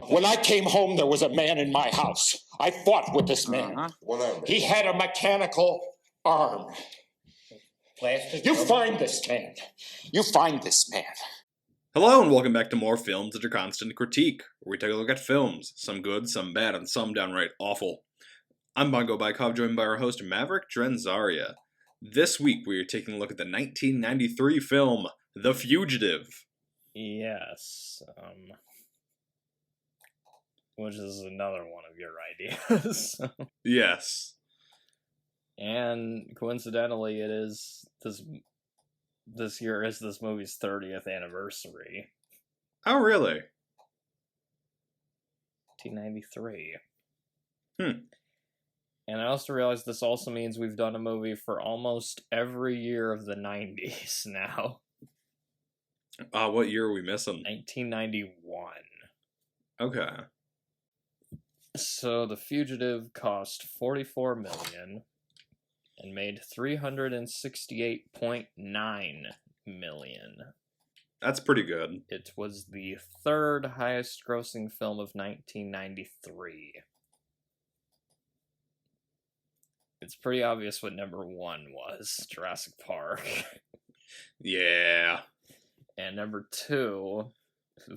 When I came home, there was a man in my house. I fought with this man. He had a mechanical arm. You find this man. You find this man. Hello and welcome back to more Films Under Constant Critique, where we take a look at films, some good, some bad, and some downright awful. I'm Bongo Baikov, joined by our host Maverick, Dren, Zaria. This week we are taking a look at the 1993 film, The Fugitive. Yes, which is another one of your ideas. Yes. And coincidentally, it is this year is this movie's 30th anniversary. Oh, really? 1993. And I also realized this also means we've done a movie for almost every year of the 90s now. What year are we missing? 1991. Okay. So The Fugitive cost $44 million and made $368.9 million. That's pretty good. It was the third highest grossing film of 1993. It's pretty obvious what number one was, Jurassic Park. Yeah. And number two,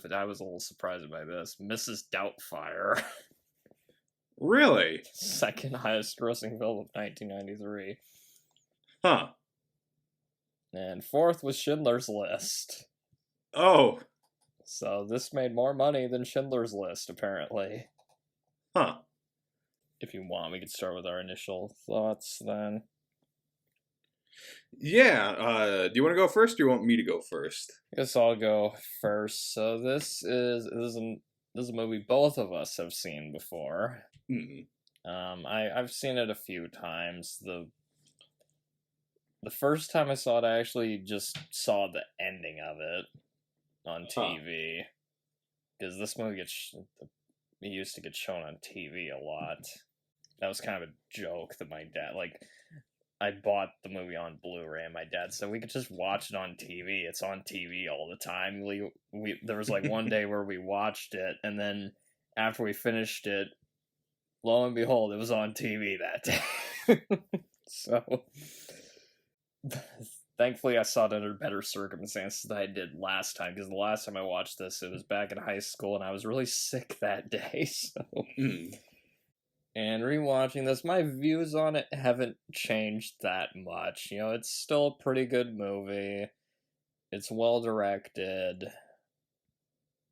but I was a little surprised by this, Mrs. Doubtfire. Really? Second highest grossing film of 1993. Huh. And fourth was Schindler's List. Oh. So this made more money than Schindler's List, apparently. Huh. If you want, we could start with our initial thoughts then. Yeah, do you want to go first, or do you want me to go first? I guess I'll go first. So this is a movie both of us have seen before. I've seen it a few times. The first time I saw it, I actually just saw the ending of it on TV. Because this movie it used to get shown on TV a lot. That was kind of a joke that my dad, I bought the movie on Blu-ray, and my dad said we could just watch it on TV. It's on TV all the time. There was one day where we watched it, and then after we finished it, lo and behold, it was on TV that day. So, thankfully, I saw it under better circumstances than I did last time, because the last time I watched this, it was back in high school, and I was really sick that day, so... And rewatching this, my views on it haven't changed that much. You know, it's still a pretty good movie. It's well directed.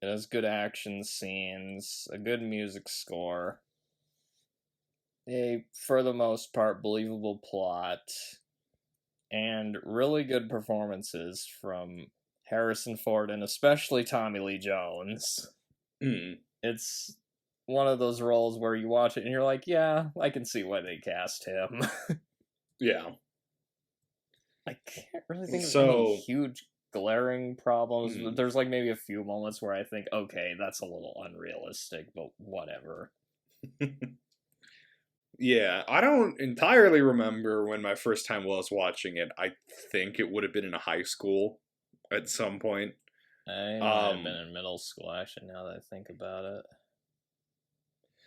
It has good action scenes, a good music score, a, for the most part, believable plot, and really good performances from Harrison Ford and especially Tommy Lee Jones. It's one of those roles where you watch it and you're like, yeah, I can see why they cast him. Yeah. I can't really think of any huge glaring problems. There's maybe a few moments where I think, okay, that's a little unrealistic, but whatever. Yeah, I don't entirely remember when my first time was watching it. I think it would have been in high school at some point. I might have been in middle school, actually, now that I think about it.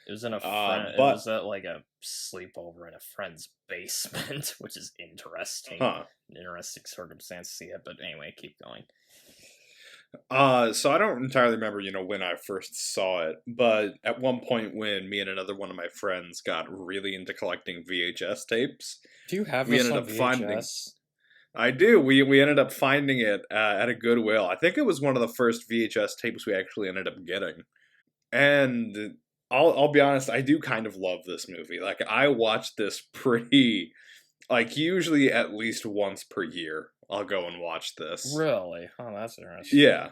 It was in it was at a sleepover in a friend's basement, which is interesting. An interesting circumstance to see it, but anyway, keep going. So I don't entirely remember, when I first saw it, but at one point when me and another one of my friends got really into collecting VHS tapes, do you have this on VHS? I do. We ended up finding it at a Goodwill. I think it was one of the first VHS tapes we actually ended up getting, and I'll be honest, I do kind of love this movie. I watch this pretty, usually at least once per year, I'll go and watch this. Really? Oh, that's interesting. Yeah.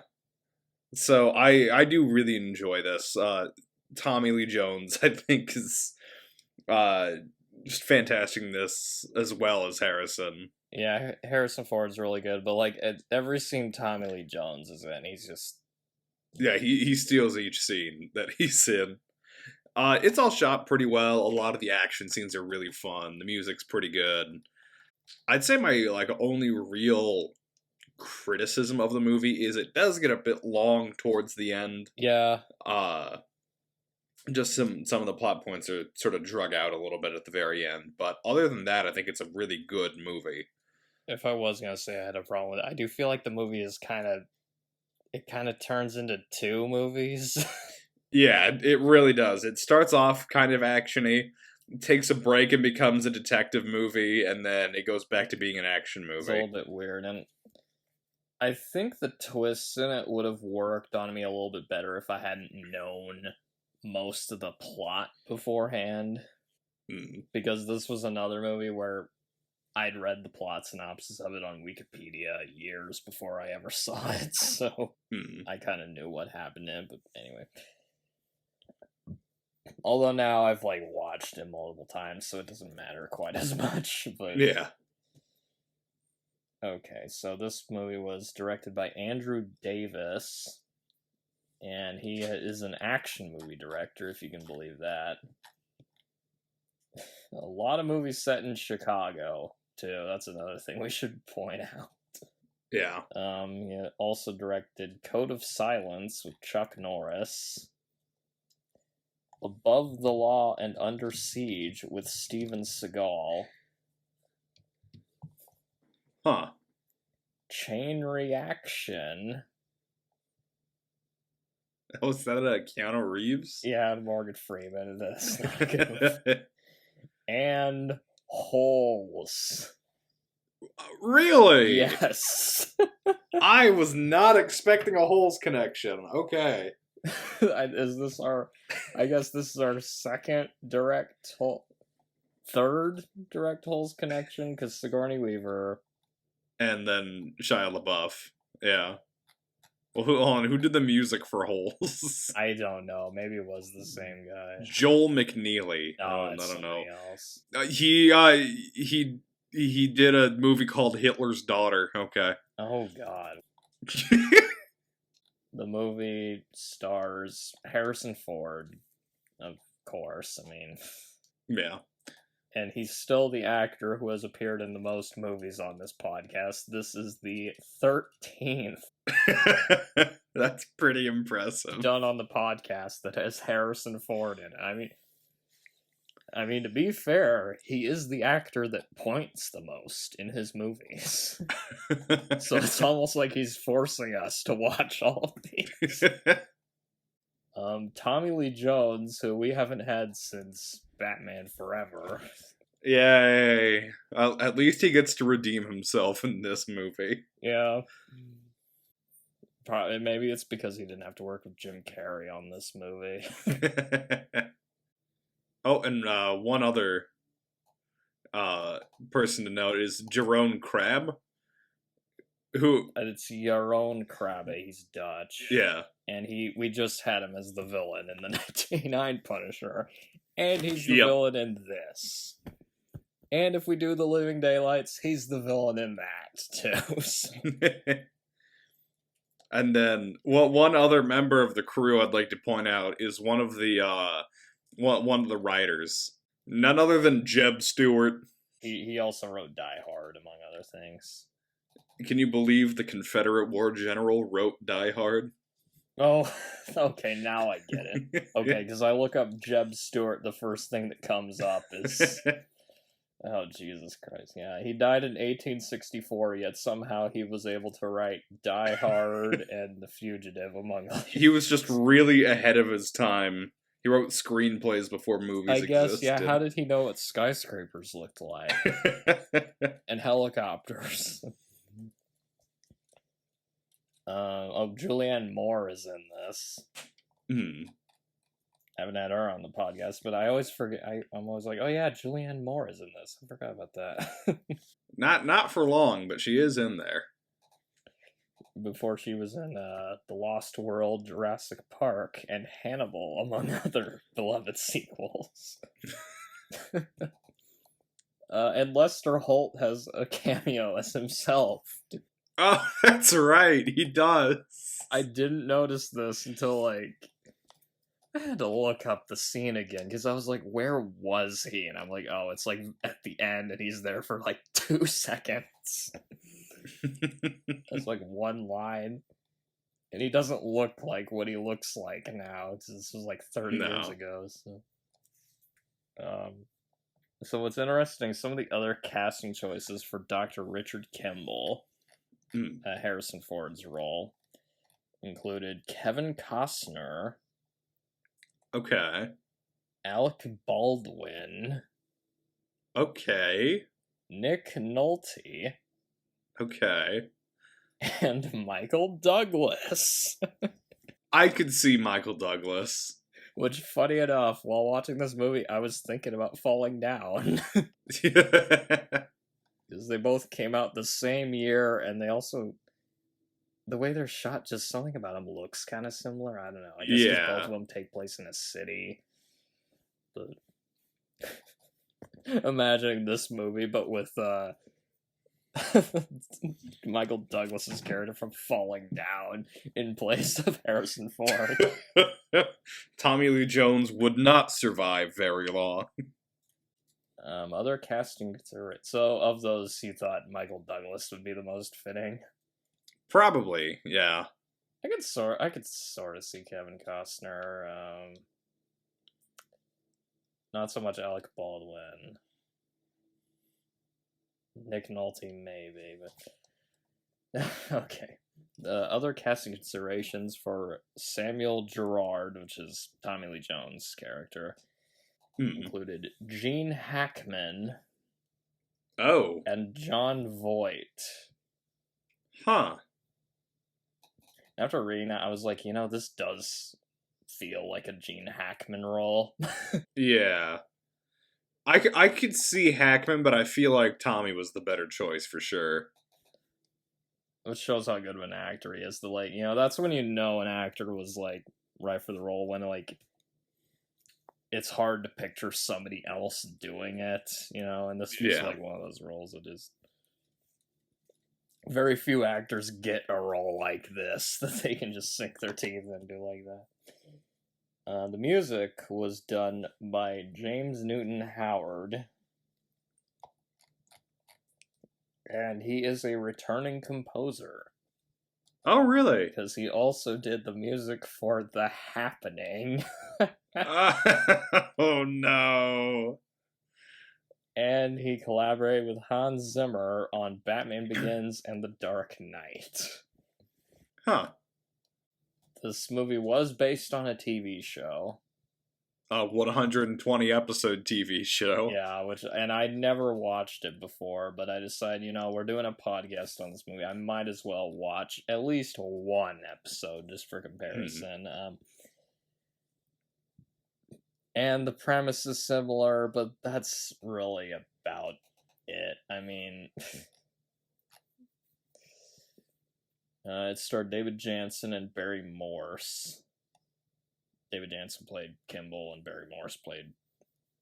So I do really enjoy this. Tommy Lee Jones, I think, is just fantastic in this, as well as Harrison. Yeah, Harrison Ford's really good, but every scene Tommy Lee Jones is in, he's just... Yeah, he steals each scene that he's in. It's all shot pretty well. A lot of the action scenes are really fun. The music's pretty good. I'd say my only real criticism of the movie is it does get a bit long towards the end. Yeah. Just some of the plot points are sort of drug out a little bit at the very end. But other than that, I think it's a really good movie. If I was going to say I had a problem with it, I do feel like the movie is kind of turns into two movies. Yeah, it really does. It starts off kind of actiony, takes a break and becomes a detective movie, and then it goes back to being an action movie. It's a little bit weird, and I think the twists in it would have worked on me a little bit better if I hadn't known most of the plot beforehand. Because this was another movie where I'd read the plot synopsis of it on Wikipedia years before I ever saw it, so I kind of knew what happened in it, but anyway. Although now I've, watched it multiple times, so it doesn't matter quite as much, but... Yeah. Okay, so this movie was directed by Andrew Davis, and he is an action movie director, if you can believe that. A lot of movies set in Chicago, too. That's another thing we should point out. Yeah. He also directed Code of Silence with Chuck Norris, Above the Law and Under Siege with Steven Seagal, Chain Reaction. Oh, is that Keanu Reeves? Yeah, Morgan Freeman. That's not good. And Holes. Really? Yes. I was not expecting a Holes connection. Okay. Is this I guess this is our third direct Holes connection, because Sigourney Weaver. And then Shia LaBeouf. Yeah. Well, who did the music for Holes? I don't know. Maybe it was the same guy. Joel McNeely. No, I don't know. Else. He did a movie called Hitler's Daughter. Okay. Oh God. The movie stars Harrison Ford, of course. I mean, yeah. And he's still the actor who has appeared in the most movies on this podcast. This is the 13th. That's pretty impressive. Done on the podcast that has Harrison Ford in it. I mean, to be fair, he is the actor that points the most in his movies. So it's almost like he's forcing us to watch all of these. Tommy Lee Jones, who we haven't had since Batman Forever. Yay. At least he gets to redeem himself in this movie. Yeah. Probably, maybe it's because he didn't have to work with Jim Carrey on this movie. Oh, and one other person to note is Jerome Crabbe, who... It's Jeroen Krabbe, he's Dutch. Yeah. And we just had him as the villain in the 1989 Punisher. And he's the villain in this. And if we do The Living Daylights, he's the villain in that, too. And then, one other member of the crew I'd like to point out is one of the writers. None other than Jeb Stewart. He also wrote Die Hard, among other things. Can you believe the Confederate war general wrote Die Hard? Oh, okay, now I get it. Okay, because I look up Jeb Stewart, the first thing that comes up is... Oh, Jesus Christ, yeah. He died in 1864, yet somehow he was able to write Die Hard and The Fugitive, among others. He was just really ahead of his time. He wrote screenplays before movies existed. I guess, yeah, how did he know what skyscrapers looked like? And helicopters. Julianne Moore is in this. Haven't had her on the podcast, but I always forget. I'm always like, oh yeah, Julianne Moore is in this. I forgot about that. Not for long, but she is in there. Before she was in The Lost World, Jurassic Park, and Hannibal, among other beloved sequels. And Lester Holt has a cameo as himself. Oh, that's right, he does. I didn't notice this until, I had to look up the scene again, because I was like, where was he? And I'm like, oh, it's, at the end, and he's there for, 2 seconds. That's, one line. And he doesn't look like what he looks like now. This was like 30 years ago. So what's interesting, some of the other casting choices for Dr. Richard Kimble, Harrison Ford's role, included Kevin Costner. Okay. Alec Baldwin. Okay. Nick Nolte. Okay. And Michael Douglas. I could see Michael Douglas. Which, funny enough, while watching this movie, I was thinking about Falling Down. Because they both came out the same year, and they also... The way they're shot, just something about them looks kind of similar. I don't know. I guess both of them take place in a city. But... Imagining this movie, but with, Michael Douglas's character from Falling Down in place of Harrison Ford. Tommy Lee Jones would not survive very long. Other casting considerations. So, of those, you thought Michael Douglas would be the most fitting? Probably, yeah. I could sort of see Kevin Costner. Not so much Alec Baldwin. Nick Nolte, maybe, but... Okay. The other casting considerations for Samuel Gerard, which is Tommy Lee Jones' character, included Gene Hackman. Oh. And John Voight. Huh. After reading that, I was like, this does feel like a Gene Hackman role. Yeah. I could see Hackman, but I feel like Tommy was the better choice for sure. Which shows how good of an actor he is. That's when an actor was, right for the role, when, it's hard to picture somebody else doing it, and this was, one of those roles that is... Very few actors get a role like this, that they can just sink their teeth into like that. The music was done by James Newton Howard. And he is a returning composer. Oh, really? Because he also did the music for The Happening. Oh, no. And he collaborated with Hans Zimmer on Batman Begins and The Dark Knight. Huh. This movie was based on a TV show. A 120 episode TV show. Yeah, and I'd never watched it before, but I decided, we're doing a podcast on this movie. I might as well watch at least one episode just for comparison. And the premise is similar, but that's really about it. I mean, it starred David Jansen and Barry Morse. David Jansen played Kimble, and Barry Morse played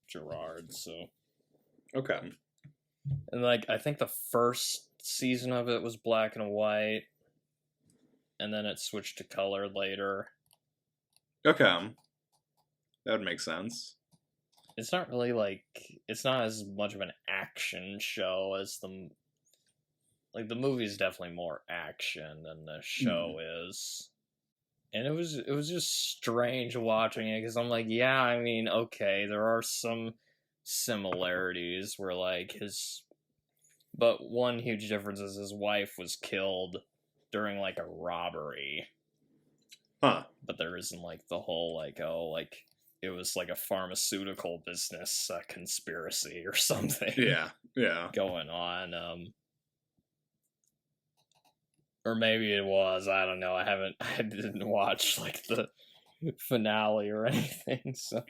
Gerard, so... Okay. And, I think the first season of it was black and white, and then it switched to color later. Okay. That would make sense. It's not really, it's not as much of an action show as the... the movie is definitely more action than the show is. And it was just strange watching it, because I'm like, yeah, I mean, okay, there are some similarities where, but one huge difference is his wife was killed during, a robbery. Huh. But there isn't, the whole, it was, a pharmaceutical business conspiracy or something. Yeah. Going on, or maybe it was, I don't know, I didn't watch, the finale or anything, so...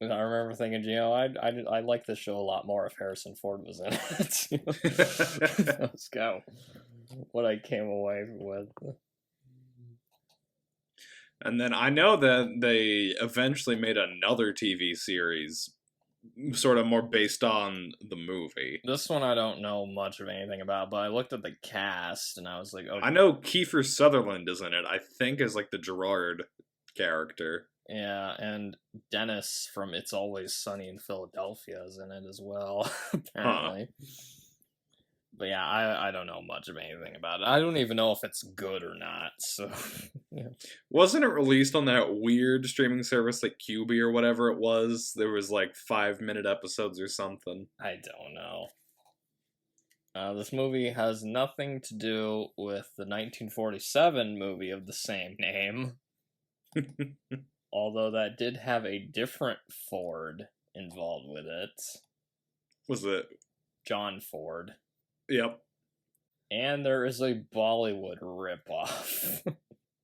I remember thinking, I like this show a lot more if Harrison Ford was in it. Let's go. What I came away with. And then I know that they eventually made another TV series, sort of more based on the movie. This one I don't know much of anything about, but I looked at the cast and I was like, okay. I know Kiefer Sutherland is in it, I think as the Gerard character. Yeah, and Dennis from It's Always Sunny in Philadelphia is in it as well, apparently. But yeah, I don't know much of anything about it. I don't even know if it's good or not. So, yeah. Wasn't it released on that weird streaming service like QB or whatever it was? There was like 5-minute episodes or something. I don't know. This movie has nothing to do with the 1947 movie of the same name. Although that did have a different Ford involved with it. Was it? John Ford. Yep. And there is a Bollywood ripoff.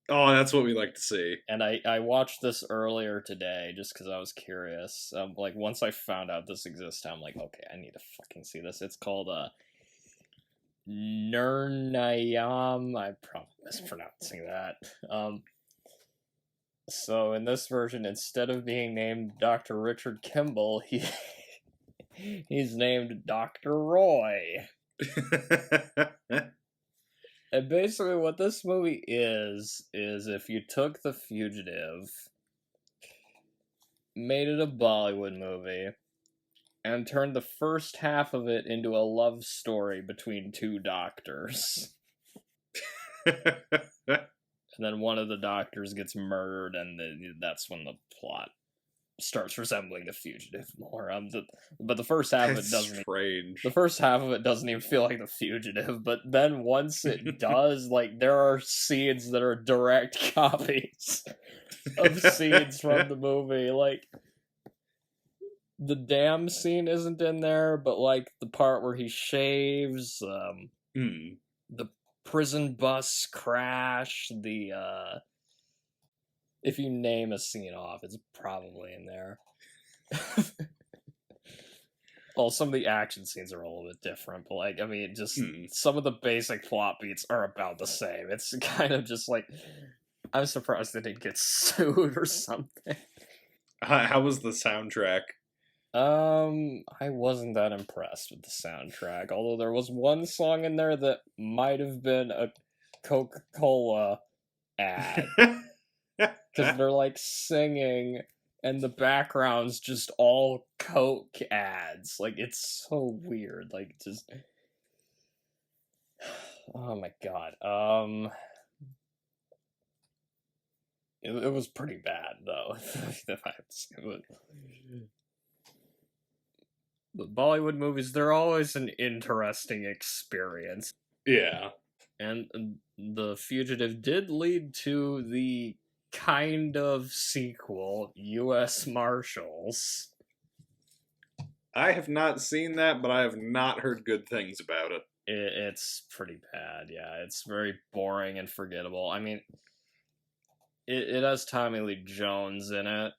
Oh, that's what we like to see. And I watched this earlier today just because I was curious. Like, once I found out this exists, I'm like, okay, I need to fucking see this. It's called, Nirnayam. I'm probably mispronouncing that. So in this version, instead of being named Dr. Richard Kimble, he's named Dr. Roy. And basically what this movie is if you took The Fugitive, made it a Bollywood movie, and turned the first half of it into a love story between two doctors. And then one of the doctors gets murdered, and that's when the plot starts resembling The Fugitive more. But the first half of it doesn't. Strange. The first half of it doesn't even feel like The Fugitive, but then once it does, like, there are scenes that are direct copies of scenes from the movie. Like, the dam scene isn't in there, but like the part where he shaves, the prison bus crash, if you name a scene off, it's probably in there. Well, some of the action scenes are a little bit different, but like, I mean, just some of the basic plot beats are about the same. It's kind of just like, I'm surprised they didn't get sued or something. How was the soundtrack? I wasn't that impressed with the soundtrack, although there was one song in there that might have been a Coca-Cola ad. Because they're like singing, and the background's just all Coke ads. Like, it's so weird. Like, just. Oh my god. It was pretty bad, though, if I have to say. But Bollywood movies, they're always an interesting experience. Yeah. And The Fugitive did lead to the kind of sequel, U.S. Marshals. I have not seen that, but I have not heard good things about it. It's pretty bad, yeah. It's very boring and forgettable. I mean, it has Tommy Lee Jones in it,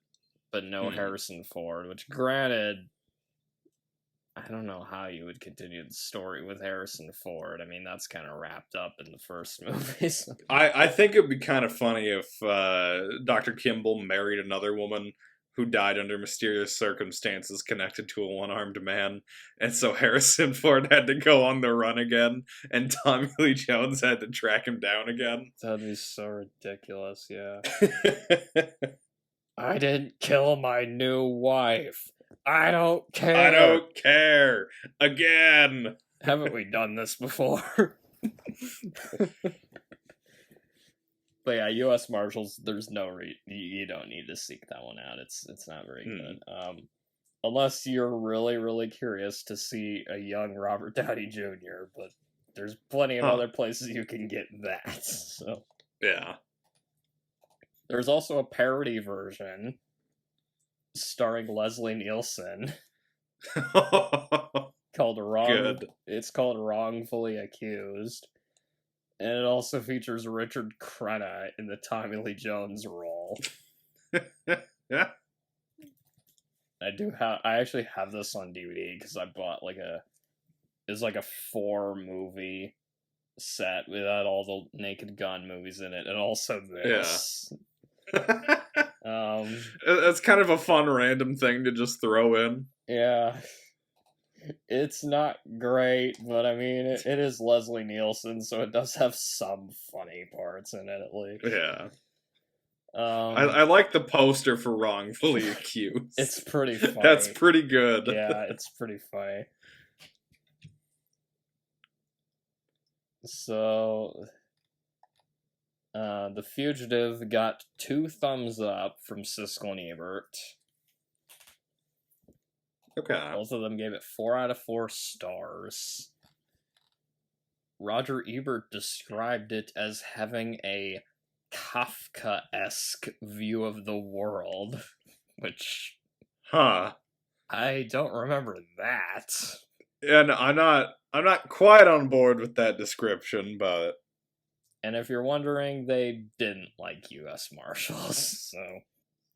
but no Harrison Ford, which, granted, I don't know how you would continue the story with Harrison Ford. I mean, that's kind of wrapped up in the first movies. I think it would be kind of funny if Dr. Kimble married another woman who died under mysterious circumstances connected to a one-armed man, and so Harrison Ford had to go on the run again, and Tommy Lee Jones had to track him down again. That'd be so ridiculous, yeah. I didn't kill my new wife. I don't care. I don't care. Again. Haven't we done this before? But yeah, U.S. Marshals, there's no you don't need to seek that one out. It's not very good. Unless you're really, really curious to see a young Robert Downey Jr., but there's plenty of other places you can get that. So yeah. There's also a parody version starring Leslie Nielsen called It's called Wrongfully Accused. And it also features Richard Crenna in the Tommy Lee Jones role. Yeah. I actually have this on DVD because I bought it's like a 4-movie set without all the Naked Gun movies in it, and also this. Yeah. It's kind of a fun random thing to just throw in. Yeah. It's not great, but I mean, it is Leslie Nielsen, so it does have some funny parts in it, at least. Yeah. I like the poster for Wrongfully Accused. It's pretty funny. That's pretty good. Yeah, it's pretty funny. So, The Fugitive got 2 thumbs up from Siskel and Ebert. Okay. Both of them gave it 4 out of 4 stars. Roger Ebert described it as having a Kafka-esque view of the world, which Huh. I don't remember that. And I'm not quite on board with that description, but And if you're wondering, they didn't like U.S. Marshals, so...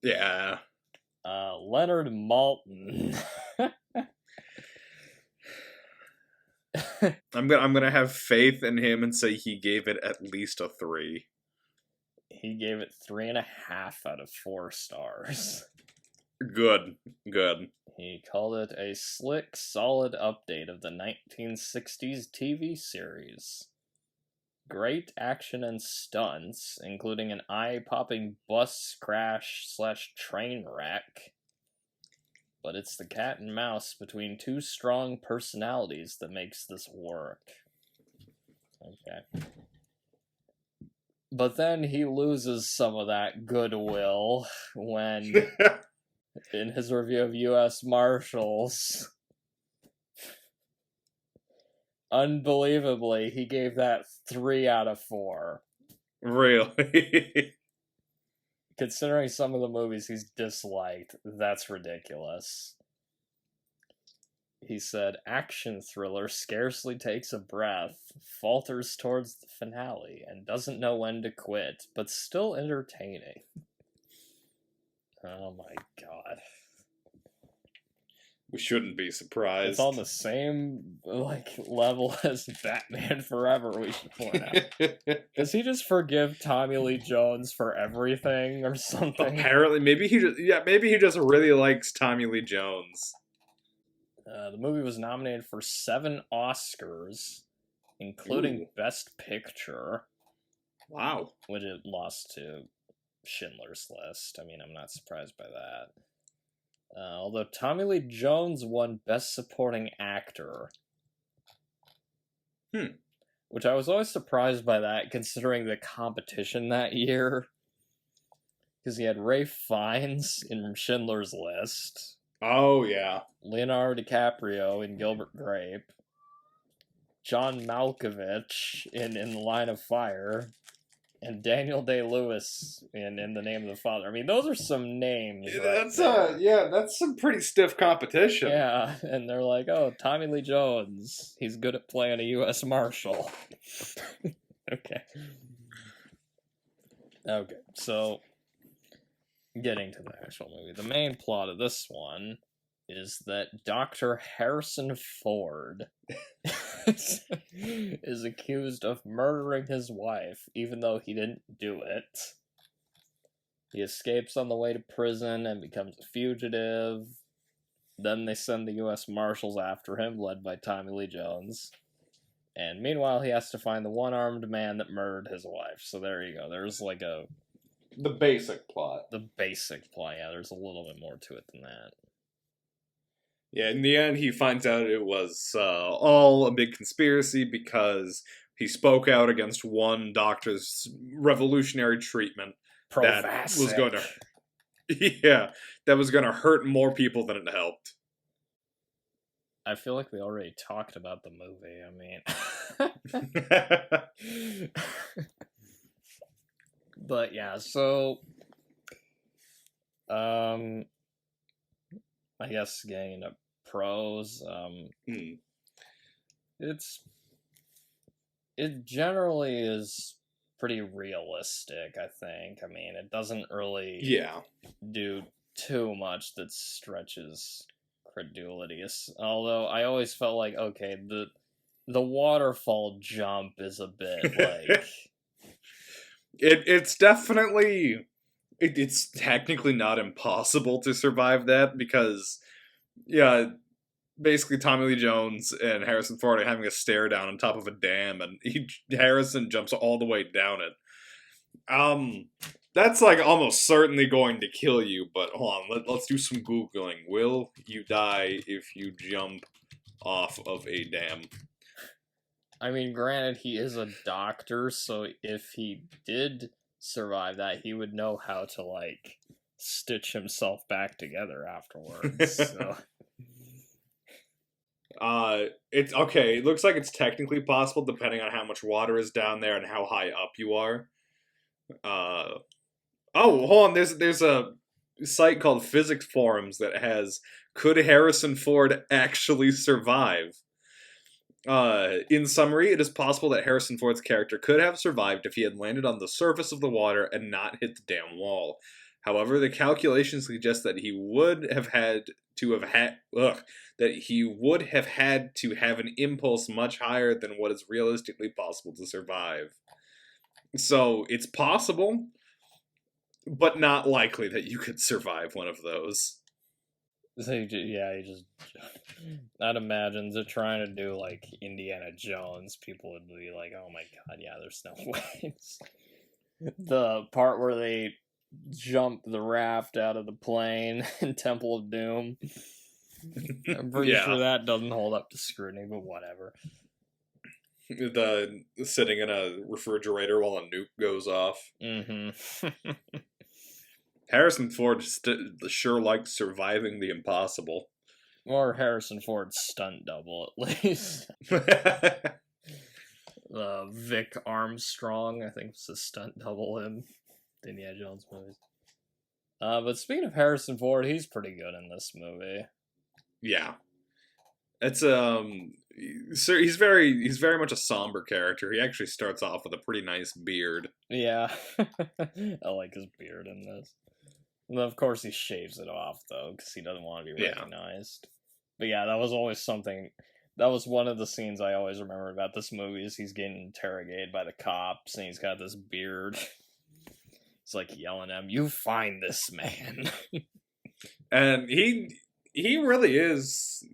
yeah. Leonard Maltin. I'm gonna have faith in him and say he gave it at least a 3. He gave it 3.5 out of 4 stars. Good. He called it a slick, solid update of the 1960s TV series. Great action and stunts, including an eye-popping bus crash/train wreck. But it's the cat and mouse between 2 strong personalities that makes this work. Okay. But then he loses some of that goodwill when, in his review of U.S. Marshals, unbelievably, he gave that 3 out of 4. Really? Considering some of the movies he's disliked, that's ridiculous. He said, action thriller scarcely takes a breath, falters towards the finale, and doesn't know when to quit, but still entertaining. Oh my god. We shouldn't be surprised. It's on the same, level as Batman Forever, we should point out. Does he just forgive Tommy Lee Jones for everything or something? Apparently, maybe he just really likes Tommy Lee Jones. The movie was nominated for 7 Oscars, including Best Picture. Wow. Which it lost to Schindler's List. I mean, I'm not surprised by that. Although Tommy Lee Jones won Best Supporting Actor. Which I was always surprised by that, considering the competition that year. Because he had Ralph Fiennes in Schindler's List. Oh, yeah. Leonardo DiCaprio in Gilbert Grape. John Malkovich in The Line of Fire. And Daniel Day-Lewis in The Name of the Father. I mean, those are some names. That's that's some pretty stiff competition. Yeah, and they're like, oh, Tommy Lee Jones. He's good at playing a U.S. Marshal. Okay, so getting to the actual movie. The main plot of this one is that Dr. Harrison Ford is accused of murdering his wife, even though he didn't do it. He escapes on the way to prison and becomes a fugitive. Then they send the U.S. Marshals after him, led by Tommy Lee Jones. And meanwhile, he has to find the one-armed man that murdered his wife. So there you go. There's the basic plot. The basic plot, yeah. There's a little bit more to it than that. Yeah, in the end, he finds out it was all a big conspiracy because he spoke out against one doctor's revolutionary treatment that was going to hurt more people than it helped. I feel like we already talked about the movie. I mean, but yeah. So, I guess getting into pros, it generally is pretty realistic, I think. I mean, it doesn't really do too much that stretches credulity. Although I always felt like, okay, the waterfall jump is a bit like... It's definitely... It's technically not impossible to survive that because, yeah, basically Tommy Lee Jones and Harrison Ford are having a stare down on top of a dam, and Harrison jumps all the way down it. That's almost certainly going to kill you, but hold on, let's do some Googling. Will you die if you jump off of a dam? I mean, granted, he is a doctor, so if he did survive that, he would know how to, like, stitch himself back together afterwards, so... It's okay. It looks like it's technically possible depending on how much water is down there and how high up you are. Oh, hold on. There's a site called Physics Forums that has could Harrison Ford actually survive? In summary, it is possible that Harrison Ford's character could have survived if he had landed on the surface of the water and not hit the damn wall. However, the calculations suggest that he would have had to have an impulse much higher than what is realistically possible to survive. So it's possible, but not likely that you could survive one of those. So you just I'd imagine they're trying to do like Indiana Jones. People would be like, "Oh my god, yeah, there's no ways." The part where they jump the raft out of the plane in Temple of Doom. I'm pretty sure that doesn't hold up to scrutiny, but whatever. The sitting in a refrigerator while a nuke goes off. Mm-hmm. Harrison Ford sure liked surviving the impossible. Or Harrison Ford's stunt double, at least. Vic Armstrong, I think, was the stunt double in the Indiana Jones movies. But speaking of Harrison Ford, he's pretty good in this movie. Yeah. It's he's very much a somber character. He actually starts off with a pretty nice beard. Yeah. I like his beard in this. And of course he shaves it off though, because he doesn't want to be recognized. But yeah, that was always something. That was one of the scenes I always remember about this movie is he's getting interrogated by the cops and he's got this beard. He's like yelling at him, "You find this man." And he really is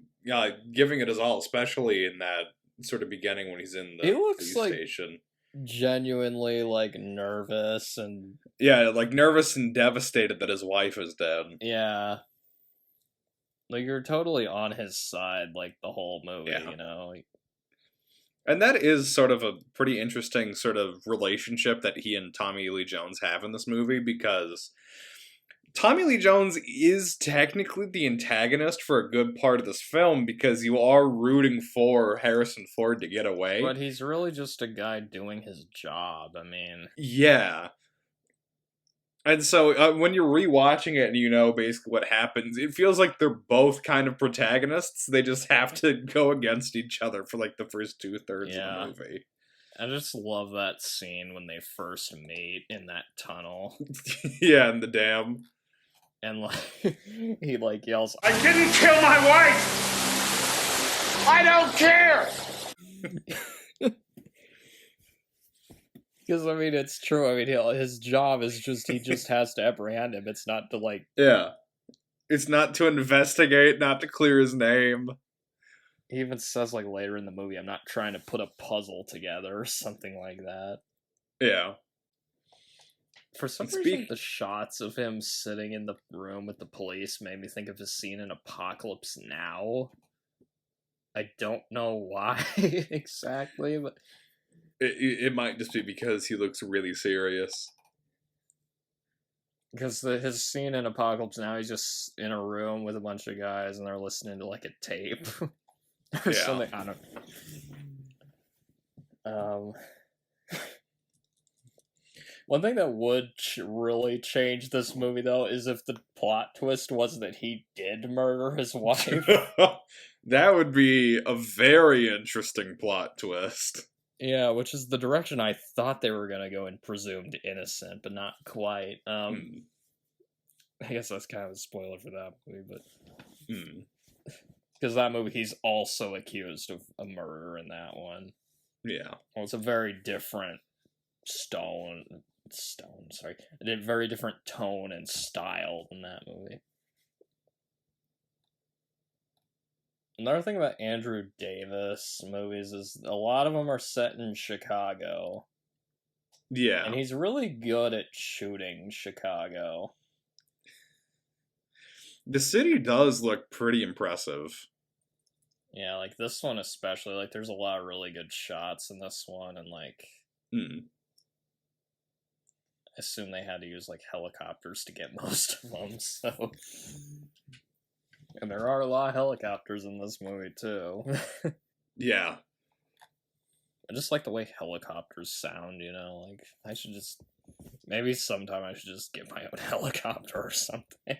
giving it his all, especially in that sort of beginning when he's in the police station. Genuinely like nervous and like nervous and devastated that his wife is dead. Yeah. Like you're totally on his side like the whole movie, you know. And that is sort of a pretty interesting sort of relationship that he and Tommy Lee Jones have in this movie, because Tommy Lee Jones is technically the antagonist for a good part of this film because you are rooting for Harrison Ford to get away. But he's really just a guy doing his job, I mean. Yeah. And so when you're rewatching it and you know basically what happens, it feels like they're both kind of protagonists. They just have to go against each other for like the first 2/3 of the movie. I just love that scene when they first meet in that tunnel. Yeah, in the dam. And like he like yells, "I didn't kill my wife! I don't care!" Because I mean, it's true. I mean, his job is he just has to apprehend him. It's not to like. Yeah, it's not to investigate, not to clear his name. He even says like later in the movie, "I'm not trying to put a puzzle together" or something like that. Yeah. For some reason, the shots of him sitting in the room with the police made me think of his scene in Apocalypse Now. I don't know why exactly, but it might just be because he looks really serious. Because his scene in Apocalypse Now, he's just in a room with a bunch of guys and they're listening to like a tape or something. I don't know. One thing that would really change this movie, though, is if the plot twist was that he did murder his wife. That would be a very interesting plot twist. Yeah, which is the direction I thought they were going to go in Presumed Innocent, but not quite. I guess that's kind of a spoiler for that movie, but... Because that movie, he's also accused of a murder in that one. Yeah. Well, it's a very different a very different tone and style than that movie. Another thing about Andrew Davis movies is a lot of them are set in Chicago. Yeah. And he's really good at shooting Chicago. The city does look pretty impressive. Yeah, like this one especially, like there's a lot of really good shots in this one, and like Mm. I assume they had to use like helicopters to get most of them, so and there are a lot of helicopters in this movie too. Yeah. I just like the way helicopters sound, you know, like I should just maybe sometime I should just get my own helicopter or something.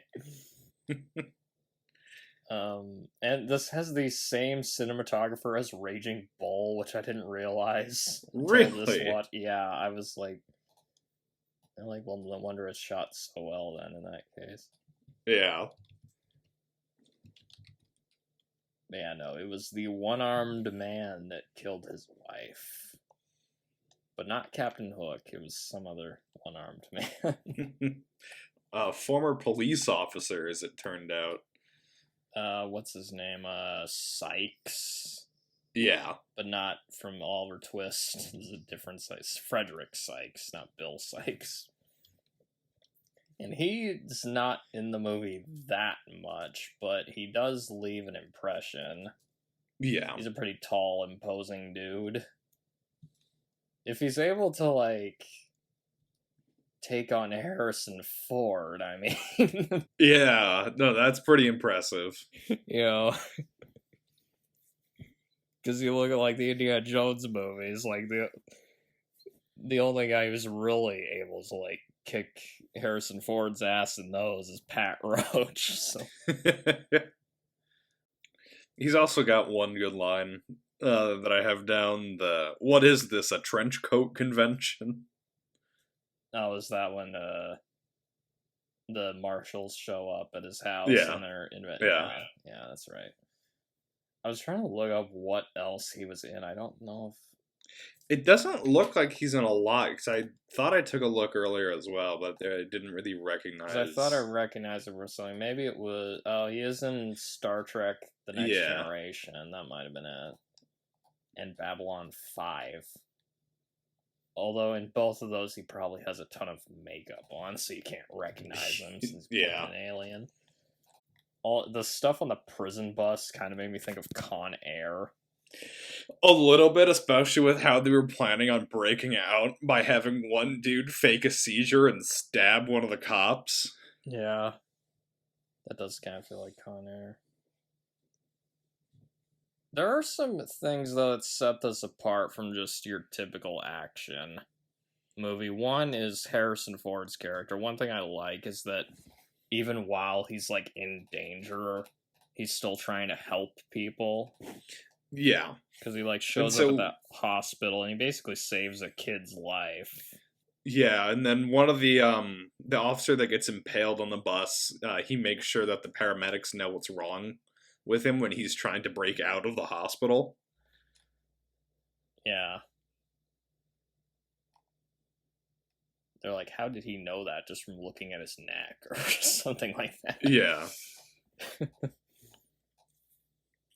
And this has the same cinematographer as Raging Bull, which I didn't realize. until this Really? Yeah, I was like, well, no wonder it's shot so well then in that case. Yeah. Yeah, no, it was the one-armed man that killed his wife. But not Captain Hook, it was some other one-armed man. Former police officer, as it turned out. What's his name? Sykes. Yeah. But not from Oliver Twist. There's a different Sykes. Frederick Sykes, not Bill Sykes. And he's not in the movie that much, but he does leave an impression. Yeah. He's a pretty tall, imposing dude. If he's able to, like, take on Harrison Ford, I mean... Yeah, no, that's pretty impressive. You know... Because you look at, like, the Indiana Jones movies, like, the only guy who's really able to, like, kick Harrison Ford's ass in those is Pat Roach, so... He's also got one good line that I have down, what is this, a trench coat convention? Oh, is that when the marshals show up at his house Yeah. and they're yeah, that's right. I was trying to look up what else he was in. I don't know if It doesn't look like he's in a lot, because I thought I took a look earlier as well, but I didn't really recognize... 'cause I thought I recognized it for something. Maybe it was... Oh, he is in Star Trek The Next Generation. That might have been it. And Babylon 5. Although in both of those, he probably has a ton of makeup on, so you can't recognize him since he's an alien. All the stuff on the prison bus kind of made me think of Con Air. A little bit, especially with how they were planning on breaking out by having one dude fake a seizure and stab one of the cops. Yeah. That does kind of feel like Con Air. There are some things, though, that set this apart from just your typical action movie. One is Harrison Ford's character. One thing I like is that even while he's, like, in danger, he's still trying to help people. Yeah. Because he, like, shows up at that hospital and he basically saves a kid's life. Yeah, and then one of the officer that gets impaled on the bus, he makes sure that the paramedics know what's wrong with him when he's trying to break out of the hospital. Yeah. They're like, how did he know that just from looking at his neck or something like that? Yeah.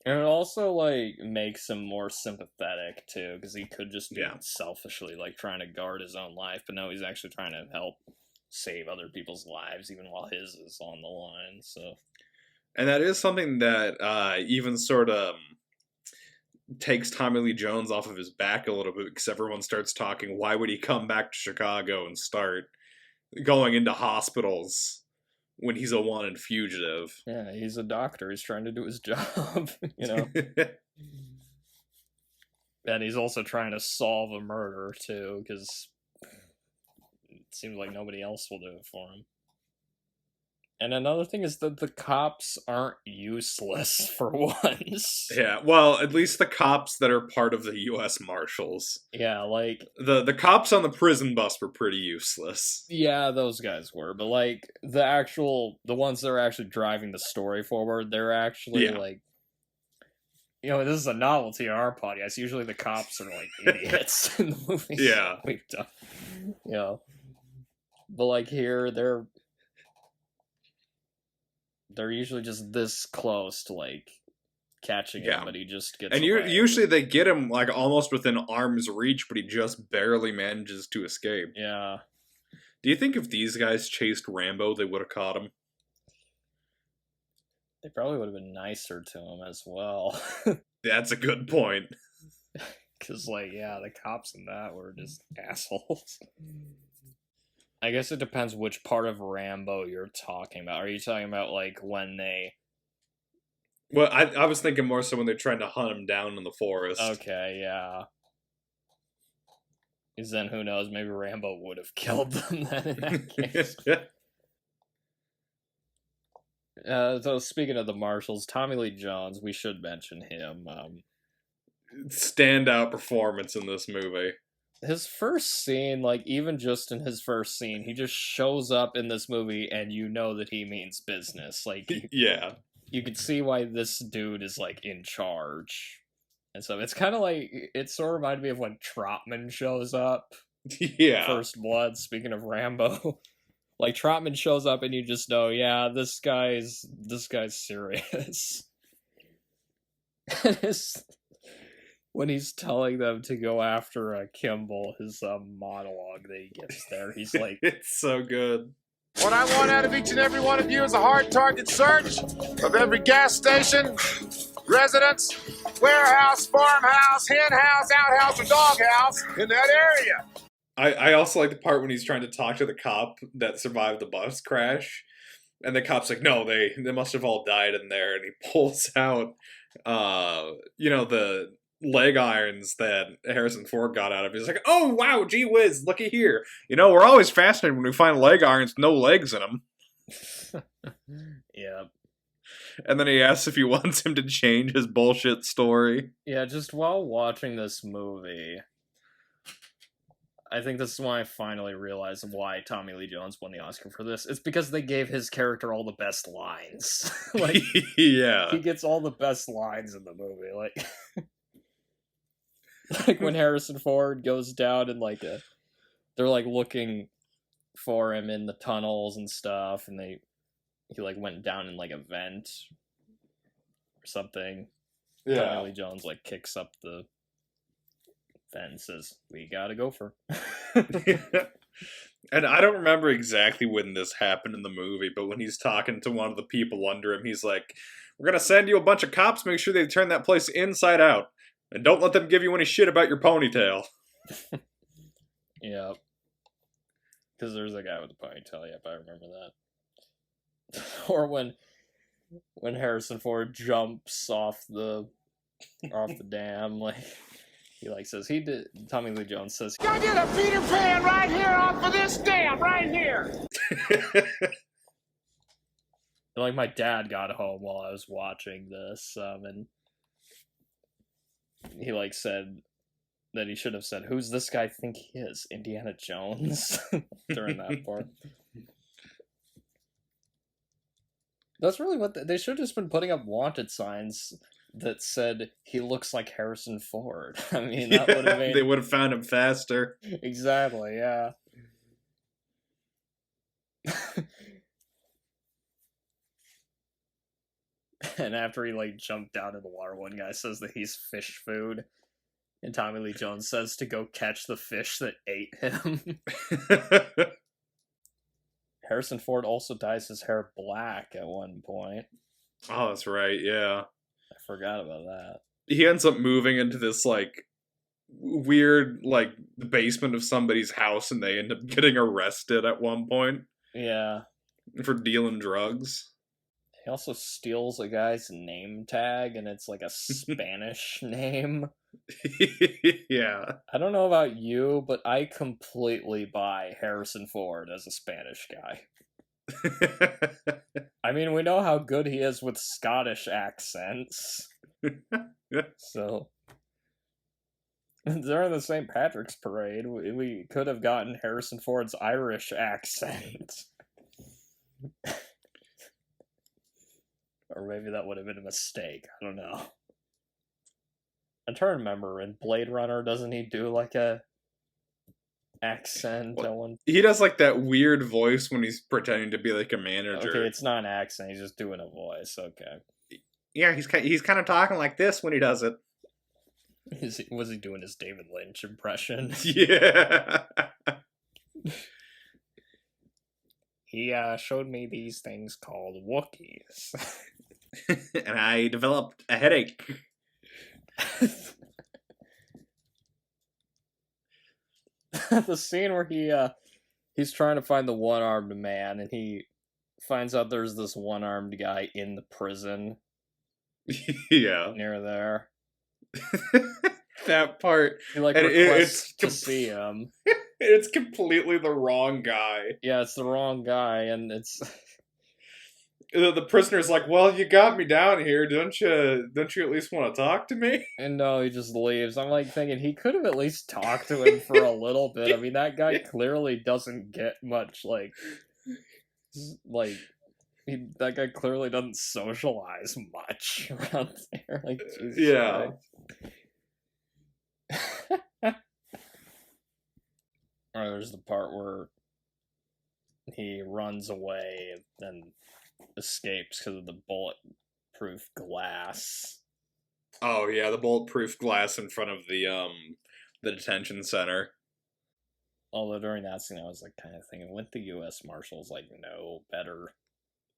And it also, like, makes him more sympathetic, too, because he could just be selfishly, like, trying to guard his own life, but no, he's actually trying to help save other people's lives, even while his is on the line, so... And that is something that even sort of takes Tommy Lee Jones off of his back a little bit, because everyone starts talking, why would he come back to Chicago and start going into hospitals when he's a wanted fugitive? Yeah, he's a doctor. He's trying to do his job, you know? And he's also trying to solve a murder, too, because it seems like nobody else will do it for him. And another thing is that the cops aren't useless for once. Yeah, well, at least the cops that are part of the U.S. Marshals. Yeah, like... The cops on the prison bus were pretty useless. Yeah, those guys were. But, like, the ones that are actually driving the story forward, they're actually, like... You know, this is a novelty on our podcast. Usually the cops are, like, idiots in the movies. Yeah. We've done. You know. But, like, here, they're usually just this close to, like, catching him, but he just gets away. Usually they get him, like, almost within arm's reach, but he just barely manages to escape. Yeah. Do you think if these guys chased Rambo, they would have caught him? They probably would have been nicer to him as well. That's a good point. Because, like, yeah, the cops in that were just assholes. I guess it depends which part of Rambo you're talking about. Are you talking about, like, when they... Well, I was thinking more so when they're trying to hunt him down in the forest. Okay, yeah. Because then, who knows, maybe Rambo would have killed them then in that case. So speaking of the Marshals, Tommy Lee Jones, we should mention him. Standout performance in this movie. His first scene, like, even just in his first scene, he just shows up in this movie and you know that he means business. Like, yeah. You can see why this dude is, like, in charge. And so it's kind of like, it sort of reminded me of when Trotman shows up. Yeah. First Blood, speaking of Rambo. Like, Trotman shows up and you just know, yeah, this guy's serious. When he's telling them to go after Kimble, his monologue that he gets there, he's like... It's so good. What I want out of each and every one of you is a hard target search of every gas station, residence, warehouse, farmhouse, hen house, outhouse, or doghouse in that area. I also like the part when he's trying to talk to the cop that survived the bus crash. And the cop's like, no, they must have all died in there. And he pulls out, the leg irons that Harrison Ford got out of. He's like, oh, wow, gee whiz, looky here. We're always fascinated when we find leg irons with no legs in them. Yeah. And then he asks if he wants him to change his bullshit story. Yeah, just while watching this movie... I think this is when I finally realized why Tommy Lee Jones won the Oscar for this. It's because they gave his character all the best lines. Like, yeah. He gets all the best lines in the movie. Like when Harrison Ford goes down and, they're, looking for him in the tunnels and stuff, and he, went down in, a vent or something. Yeah. Tommy Lee Jones, kicks up the... and says, we gotta go for. And I don't remember exactly when this happened in the movie, but when he's talking to one of the people under him, he's like, we're gonna send you a bunch of cops, make sure they turn that place inside out. And don't let them give you any shit about your ponytail. Yeah. Because there's a guy with a ponytail, yep, I remember that. Or when Harrison Ford jumps off the dam, he says he did. Tommy Lee Jones says, I did a Peter Pan right here off of this dam, right here. My dad got home while I was watching this, and he said that he should have said, "Who's this guy think he is? Indiana Jones?" during that part. That's really what they should have just been putting up wanted signs that said he looks like Harrison Ford. I mean, that would have made... They would have found him faster. Exactly, yeah. And after he jumped down in the water, one guy says that he's fish food, and Tommy Lee Jones says to go catch the fish that ate him. Harrison Ford also dyes his hair black at one point. Oh, that's right, yeah. I forgot about that. He ends up moving into this, weird, the basement of somebody's house, and they end up getting arrested at one point. Yeah. For dealing drugs. He also steals a guy's name tag, and it's a Spanish name. Yeah. I don't know about you, but I completely buy Harrison Ford as a Spanish guy. I mean, we know how good he is with Scottish accents. So, during the St. Patrick's Parade, we could have gotten Harrison Ford's Irish accent. Or maybe that would have been a mistake. I don't know. I'm trying to remember, in Blade Runner, doesn't he do a accent? He does that weird voice when he's pretending to be a manager. Okay, it's not an accent, he's just doing a voice, okay. Yeah, he's kind of talking like this when he does it. Was he doing his David Lynch impression? Yeah. He showed me these things called Wookiees. And I developed a headache. The scene where he's trying to find the one-armed man, and he finds out there's this one-armed guy in the prison Yeah. near there. That part. He like And requests to see him. It's completely the wrong guy. Yeah, it's the wrong guy, and it's The prisoner's like, well, you got me down here. Don't you at least want to talk to me? and no, he just leaves. I'm like thinking he could have at least talked to him for a little bit. I mean, that guy clearly doesn't get much that guy clearly doesn't socialize much around there. Like, Jesus Yeah. Or there's the part where he runs away and escapes because of the bulletproof glass. Oh yeah, the bulletproof glass in front of the detention center. Although during that scene, I was like kind of thinking, wouldn't the U.S. Marshals know better?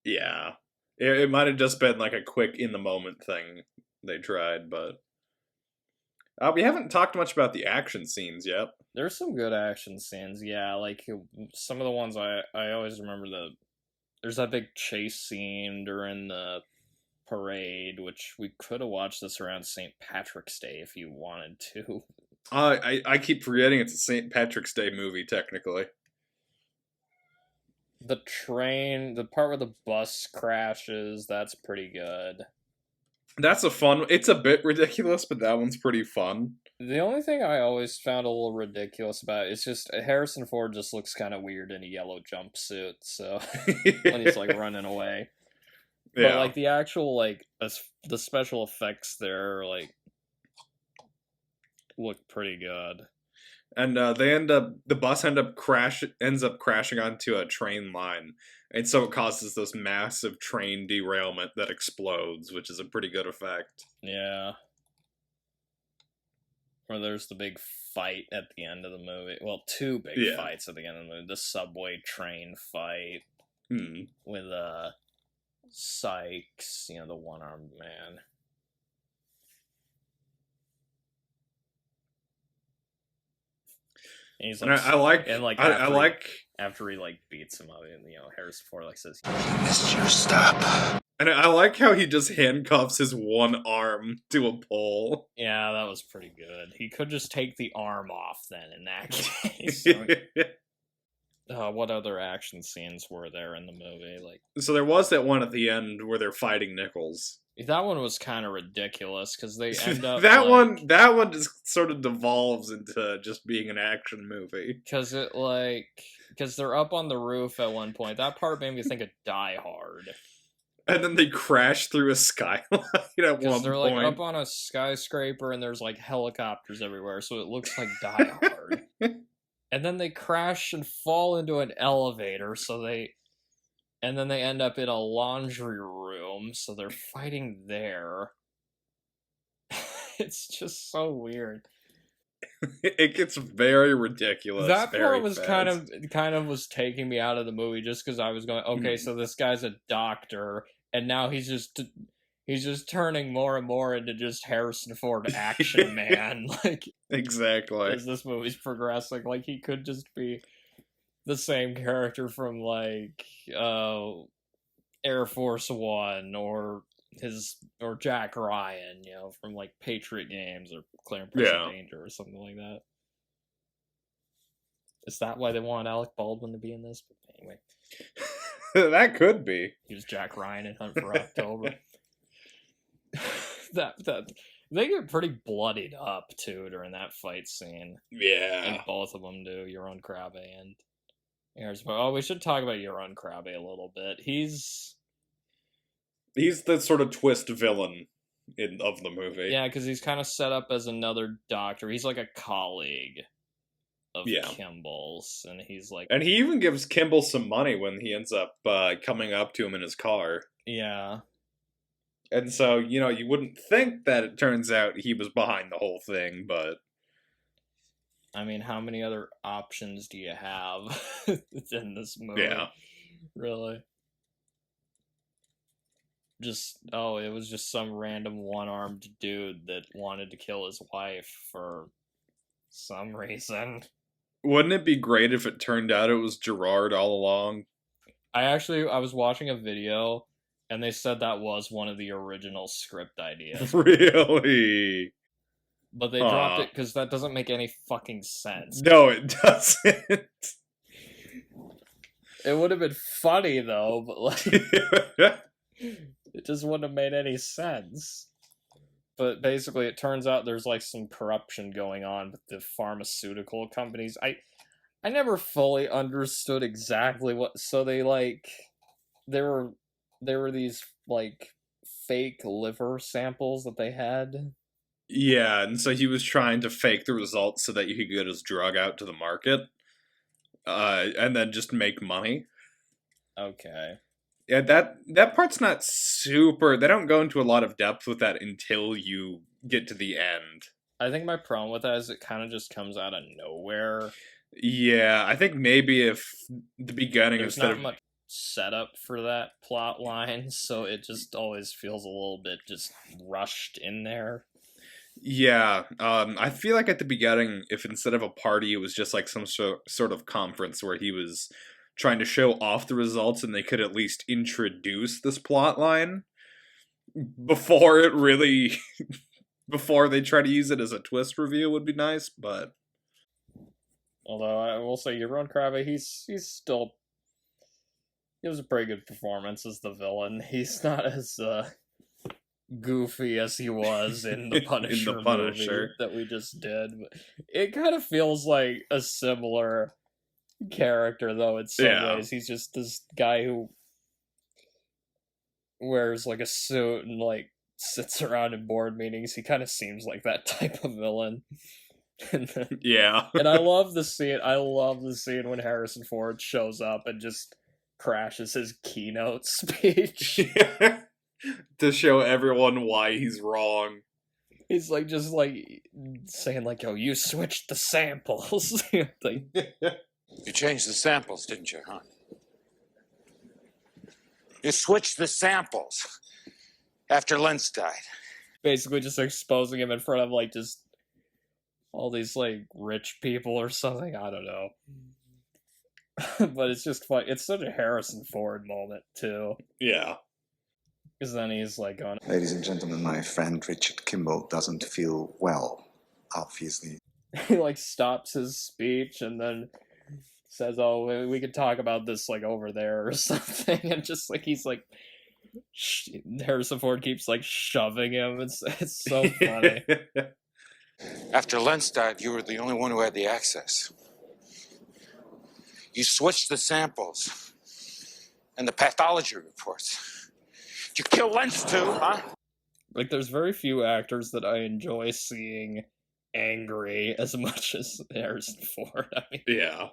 Yeah, it might have just been like a quick in the moment thing they tried, but we haven't talked much about the action scenes yet. There's some good action scenes, yeah. Like some of the ones I always remember there's that big chase scene during the parade, which we could have watched this around St. Patrick's Day if you wanted to. I keep forgetting it's a St. Patrick's Day movie, technically. The part where the bus crashes, that's pretty good. That's it's a bit ridiculous, but that one's pretty fun. The only thing I always found a little ridiculous about it is just Harrison Ford just looks kind of weird in a yellow jumpsuit, so when he's like running away. Yeah. But like the actual the special effects there look pretty good. And the bus ends up crashing onto a train line, and so it causes this massive train derailment that explodes, which is a pretty good effect. Yeah. Where there's the big fight at the end of the movie. Well, two big fights at the end of the movie. The subway train fight with Sykes, the one-armed man. And he's like, I like after he beats him up, and Harrison Ford says, "Missed your stop." And I like how he just handcuffs his one arm to a pole. Yeah, that was pretty good. He could just take the arm off then in that case. What other action scenes were there in the movie? So there was that one at the end where they're fighting Nichols. That one was kind of ridiculous because they end up that one just sort of devolves into just being an action movie. Because they're up on the roof at one point. That part made me think of Die Hard. And then they crash through a skyline at one point. They're up on a skyscraper and there's helicopters everywhere, so it looks like Die Hard. And then they crash and fall into an elevator, and then they end up in a laundry room, so they're fighting there. It's just so weird. It gets very ridiculous. That part was fast. kind of was taking me out of the movie just because I was going, okay, so this guy's a doctor, and now he's just turning more and more into just Harrison Ford action man. Exactly. As this movie's progressing, he could just be the same character from Air Force One or Jack Ryan, from Patriot Games or Clear and Present Danger or something like that. Is that why they want Alec Baldwin to be in this? But anyway, that could be. He was Jack Ryan in Hunt for October. that they get pretty bloodied up too during that fight scene. Yeah, and both of them do. Euron Krabbe and oh, we should talk about Euron Krabbe a little bit. He's the sort of twist villain of the movie. Yeah, because he's kind of set up as another doctor. He's like a colleague of Kimble's, and he's and he even gives Kimble some money when he ends up coming up to him in his car. Yeah. And so, you wouldn't think that it turns out he was behind the whole thing, but... I mean, how many other options do you have in this movie? Yeah. Really? it was just some random one-armed dude that wanted to kill his wife for some reason. Wouldn't it be great if it turned out it was Gerard all along? I was watching a video, and they said that was one of the original script ideas. Really? But they dropped it because that doesn't make any fucking sense. No, it doesn't. It would have been funny, though, but, like, it just wouldn't have made any sense. But basically, it turns out there's, like, some corruption going on with the pharmaceutical companies. I never fully understood exactly what... So they, like... There were these, like, fake liver samples that they had. Yeah, and so he was trying to fake the results so that he could get his drug out to the market. And then just make money. Okay. Yeah, that part's not super... They don't go into a lot of depth with that until you get to the end. I think my problem with that is it kind of just comes out of nowhere. Yeah, I think maybe if the beginning There's instead not of... much setup for that plot line, so it just always feels a little bit just rushed in there. Yeah, I feel like at the beginning, if instead of a party, it was just like some sort of conference where he was trying to show off the results and they could at least introduce this plot line before it really... before they try to use it as a twist reveal would be nice, but... Although, I will say, Yaron Krabbe, he's still... He has a pretty good performance as the villain. He's not as, goofy as he was in the Punisher, movie that we just did. But it kind of feels like a similar character, though, in some ways. He's just this guy who wears, like, a suit and, like, sits around in board meetings. He kind of seems like that type of villain. Yeah. And I love the scene. I love the scene when Harrison Ford shows up and just crashes his keynote speech. To show everyone why he's wrong. He's like just like saying like, "Yo, you switched the samples." Like, You changed the samples, didn't you, huh? You switched the samples after Lentz died. basically just exposing him in front of like just all these like rich people or something. I don't know. But it's just fun. It's such a Harrison Ford moment too. Yeah. Because then he's like going, Ladies and gentlemen, my friend Richard Kimble doesn't feel well, obviously. he like stops his speech and then says, "Oh, we could talk about this like over there or something," and just like he's like, Harrison Ford keeps like shoving him. It's so funny. After Lentz died, you were the only one who had the access. You switched the samples and the pathology reports. You kill Lentz too, huh? Like, there's very few actors that I enjoy seeing angry as much as Harrison Ford. I mean, Yeah.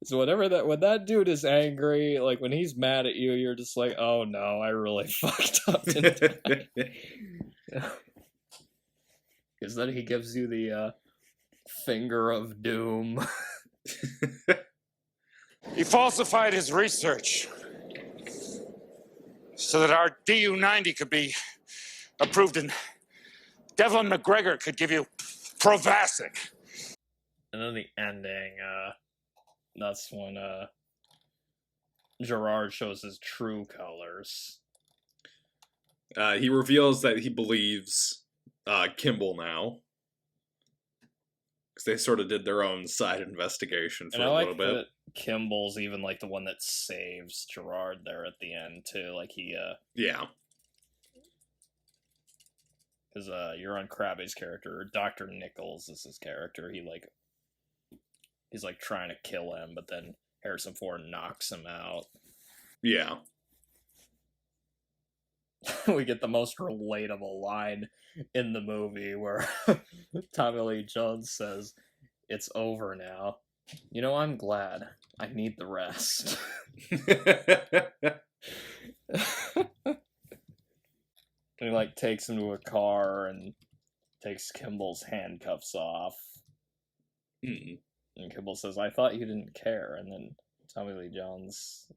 so when that dude is angry, like when he's mad at you, you're just like, oh no, I really fucked up tonight. Because then he gives you the finger of doom. He falsified his research so that our DU-90 could be approved and Devlin McGregor could give you Provasic. And then the ending, that's when Gerard shows his true colors. He reveals that he believes Kimble now. Because they sort of did their own side investigation for and a I little like bit. that Kimble's even like the one that saves Gerard there at the end too. Like he Yeah. because Euron Krabbe's character, Dr. Nichols is his character. He's like trying to kill him, but then Harrison Ford knocks him out. Yeah. We get the most relatable line in the movie where Tommy Lee Jones says, "It's over now. You know, I'm glad. I need the rest." And he like takes him to a car and takes Kimble's handcuffs off. Mm. And Kimble says, "I thought you didn't care." And then Tommy Lee Jones,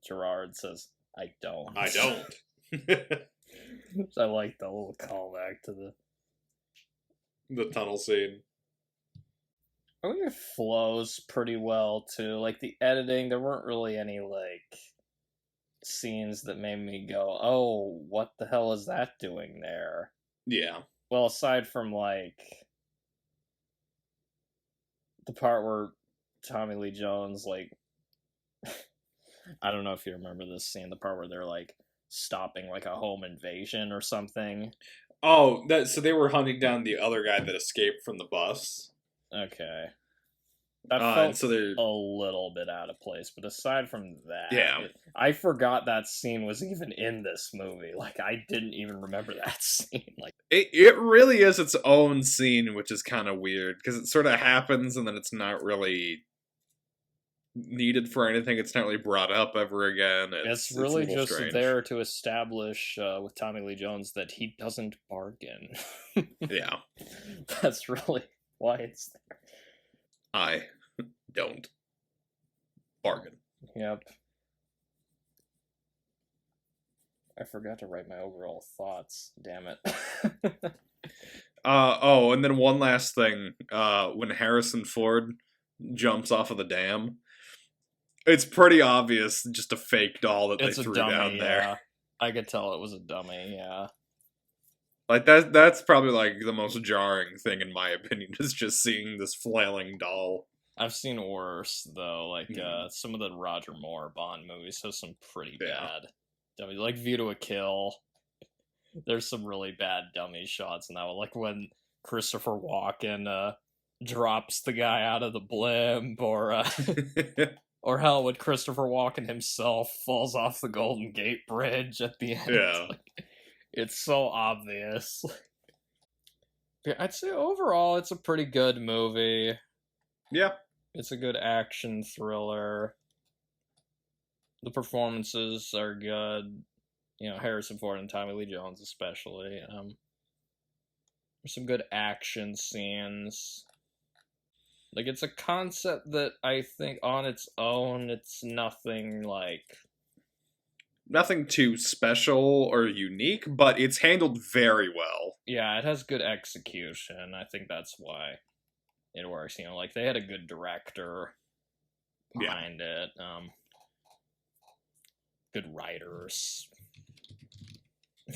Gerard says, I don't. I don't. I like the little callback to The tunnel scene. I think it flows pretty well too. Like the editing, there weren't really any like scenes that made me go, "Oh, what the hell is that doing there?" Yeah. Well, aside from like the part where Tommy Lee Jones, like, I don't know if you remember this scene, the part where they're like stopping like a home invasion or something. Oh, so they were hunting down the other guy that escaped from the bus. Okay. That and felt so they're a little bit out of place, but aside from that, Yeah. I forgot that scene was even in this movie. Like, I didn't even remember that scene. Like, it really is its own scene, which is kind of weird because it sort of happens and then it's not really needed for anything. It's not really brought up ever again. it's a really little just strange. there to establish with Tommy Lee Jones that he doesn't bargain. Yeah, That's really why it's there. I don't bargain. Yep. I forgot to write my overall thoughts. Damn it. Oh, and then one last thing. When Harrison Ford jumps off of the dam, it's pretty obvious just a fake doll that It's they a threw dummy, down there. yeah. I could tell it was a dummy, yeah. Like that's probably like the most jarring thing in my opinion, is just seeing this flailing doll. I've seen worse though. Like some of the Roger Moore Bond movies have some pretty bad dummy, like View to a Kill. There's some really bad dummy shots in that one, like when Christopher Walken drops the guy out of the blimp, or or hell, when Christopher Walken himself falls off the Golden Gate Bridge at the end. Yeah. It's so obvious. Yeah, I'd say overall it's a pretty good movie. Yeah. It's a good action thriller. The performances are good. You know, Harrison Ford and Tommy Lee Jones especially. There's some good action scenes. Like, it's a concept that I think on its own, it's nothing too special or unique, but it's handled very well. Yeah, it has good execution. I think that's why it works. You know, like, they had a good director behind it. Good writers.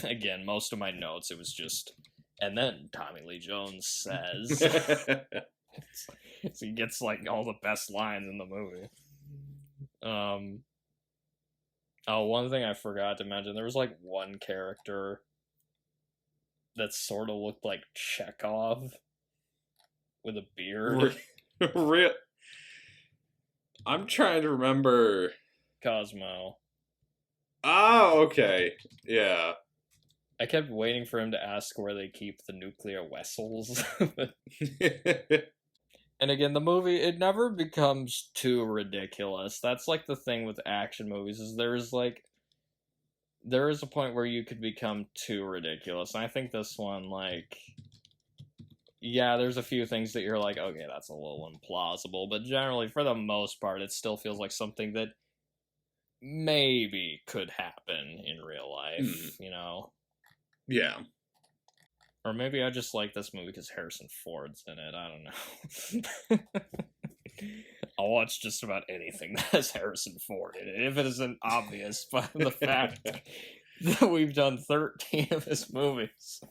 Again, most of my notes, it was just, and then Tommy Lee Jones says. So he gets, like, all the best lines in the movie. Oh, one thing I forgot to mention, there was, like, one character that sort of looked like Chekhov with a beard. Real. I'm trying to remember. Cosmo. Oh, okay. Yeah. I kept waiting for him to ask where they keep the nuclear vessels. And again, the movie, it never becomes too ridiculous. That's like the thing with action movies, is there is a point where you could become too ridiculous. And I think this one, like, yeah, there's a few things that you're like, okay, that's a little implausible. But generally, for the most part, it still feels like something that maybe could happen in real life, you know? Yeah. Or maybe I just like this movie because Harrison Ford's in it. I don't know. I'll watch just about anything that has Harrison Ford in it, if it isn't obvious by the fact that we've done 13 of his movies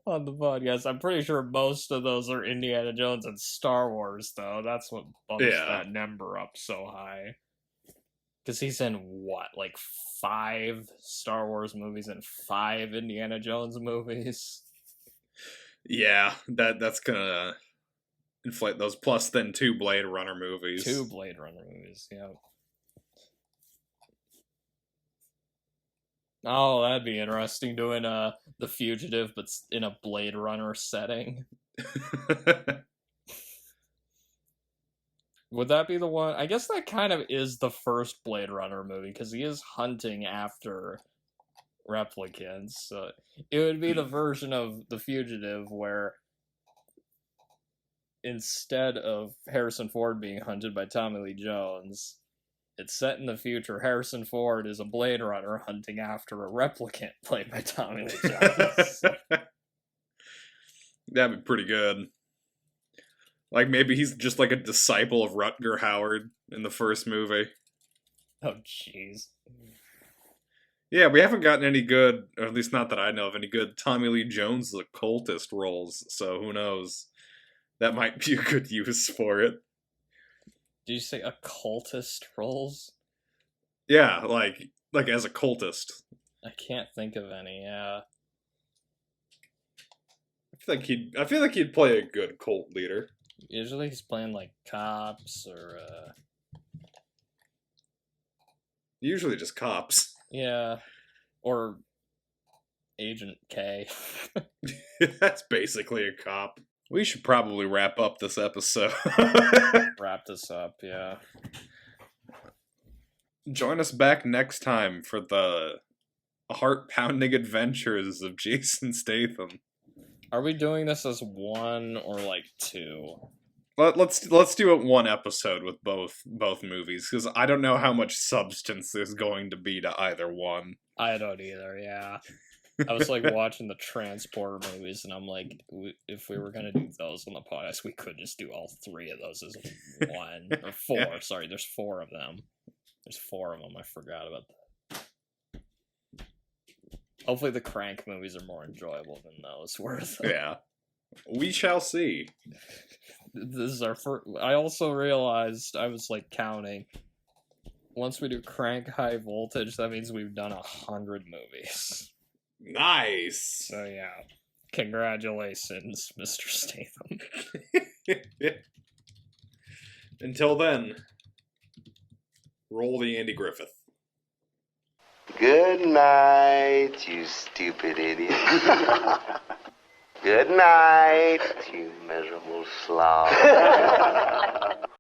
on the podcast. I'm pretty sure most of those are Indiana Jones and Star Wars, though. That's what bumps that number up so high. Because he's in, what, like 5 Star Wars movies and 5 Indiana Jones movies? Yeah, that's gonna inflate those. Plus, then 2 Blade Runner movies. 2 Blade Runner movies, yeah. Oh, that'd be interesting, doing The Fugitive, but in a Blade Runner setting. Would that be the one? I guess that kind of is the first Blade Runner movie, because he is hunting after replicants. So it would be the version of The Fugitive where instead of Harrison Ford being hunted by Tommy Lee Jones, It's set in the future. Harrison Ford is a Blade Runner hunting after a replicant played by Tommy Lee Jones. That'd be pretty good. Like, maybe he's just like a disciple of Rutger Hauer in the first movie. Oh, jeez. Yeah, we haven't gotten any good, or at least not that I know of, any good Tommy Lee Jones occultist roles, so who knows? That might be a good use for it. Did you say occultist roles? Yeah, like as a cultist. I can't think of any, yeah. I feel like he'd play a good cult leader. Usually he's playing, like, cops or, Usually just cops. yeah. Or Agent K. That's basically a cop. We should probably wrap up this episode. Wrap this up, yeah. Join us back next time for the heart-pounding adventures of Jason Statham. Are we doing this as one or, like, two? Let's do it one episode with both movies, because I don't know how much substance there's going to be to either one. I don't either, yeah. I was like watching the Transporter movies, and I'm like, if we were gonna do those on the podcast, we could just do all three of those as one. Or four, Yeah. Sorry, there's four of them. There's four of them, I forgot about that. Hopefully the Crank movies are more enjoyable than those were. Yeah. We shall see. This is our first... I also realized, I was like counting, once we do Crank High Voltage, that means we've done 100 movies. Nice. So yeah, congratulations, Mr. Statham. Until then, roll the Andy Griffith. Good night, you stupid idiot. Good night, you miserable slob.